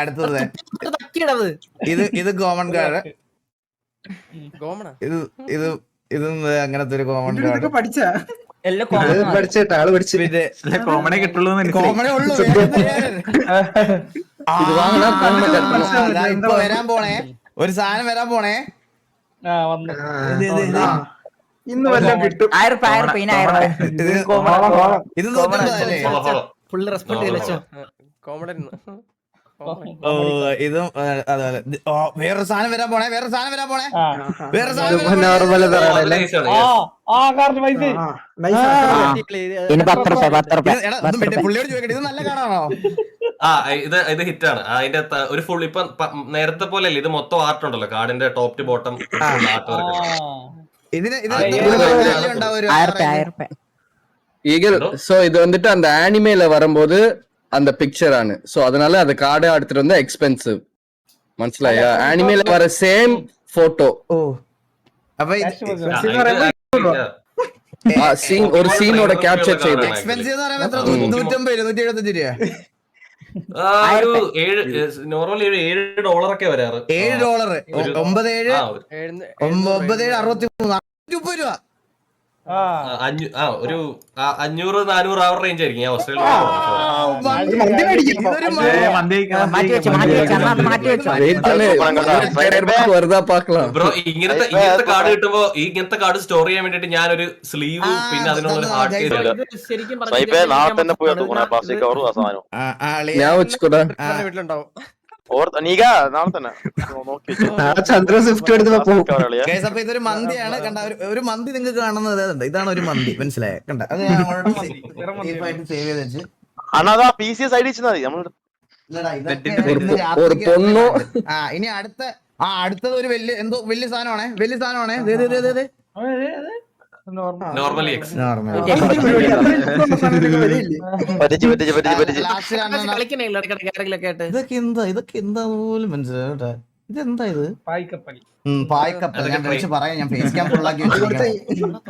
അടുത്തത് തക്കിയിടത് ഇത് common card. കോമണാ ഇത് ഇത് ഇതും അങ്ങനത്തെ ഒരു കോമൺ കാർഡ്. പഠിച്ചാ എല്ലാം കോമൺ പഠിച്ചേട്ടാ ആള് പഠിച്ചു. പിന്നെ കോമണേ കിട്ടുള്ളൂ കോമണേ ഉള്ളു. ഇപ്പൊ വരാൻ പോണേ ഒരു സാധനം വരാൻ പോണേ. ഇന്ന് വല്ലതും കിട്ടും. ഇത് 150 ഫുള്ള് റെസ്പോണ്ട് ചെയ്യലോ. കോമഡൻ ഓ ഇതും അതുപോലെ. വേറൊരു സാധനം വരാൻ പോണേ. വേറൊരു സാധനം വരാൻ പോണേ. വേറെ സാധനം നോർമൽ തരാണല്ലേ. പുള്ളിയോട് ചോദിക്കട്ടെ, ഇത് നല്ല കാണാണോ? ഇത് ഹിറ്റാണ്. അതിന്റെ ഒരു ഫുൾ ഇപ്പൊ നേരത്തെ പോലെ അല്ലേ, ഇത് മൊത്തം ആർട്ട് ഉണ്ടല്ലോ, കാർഡിന്റെ top to bottom art work. ഇതിന് சோ இது வந்துட்டு அந்த ஆனிமேல வரும்போது அந்த பிக்சர் ஆனு சோ அதனால அந்த கார்டை எடுத்துட்டு வந்தா எக்ஸ்பென்சிவ் മനസ്സിലായോ? ആനിമേல വர സെയിം ഫോട്ടോ. ഓ അപ്പൊ സീൻ ഒരു സീനോட ക്യാപ്ചർ ചെയ്തു. എക്സ്പെൻസീവ് എന്ന് പറയുമ്പോൾ എത്ര? 150 175 രൂപ. നോർമലി $7 ഒക്കെ വരാറ്. $7 97 63 40 രൂപ. ഒരു 500-400 അവർ റേഞ്ച് ആയിരിക്കും. ഞാൻ ഓസ്ട്രേലിയ ബ്രോ ഇങ്ങനത്തെ കാർഡ് കിട്ടുമ്പോ ഇങ്ങനത്തെ കാർഡ് സ്റ്റോർ ചെയ്യാൻ വേണ്ടിട്ട് ഞാനൊരു സ്ലീവ് പിന്നെ അതിനുള്ള ഹാർഡ് ഞാൻ വെച്ചുകൂടാ. വീട്ടിലുണ്ടാവും. ഇതൊരു മന്തിയാണ്. കണ്ട ഒരു മന്തി നിങ്ങൾക്ക് കാണുന്നത് ഇതാണ് ഒരു മന്തി. മനസ്സിലായ? കണ്ട അത് ഞാൻ സേവ് ചെയ്ത് വെച്ച്. ഇനി അടുത്തത് ഒരു വലിയ സാധനമാണേ. വലിയ സാധനമാണേ. നോർമലി ഇതൊക്കെ എന്താ പോലും മനസ്സിലായി. ഇതെന്താ ഇത്? പായ്ക്കപ്പൽ. ഞാൻ പറയാം. ഞാൻ ഫേസ് ക്യാം ഫുള്ളാക്കി വെച്ചിരിക്കണം.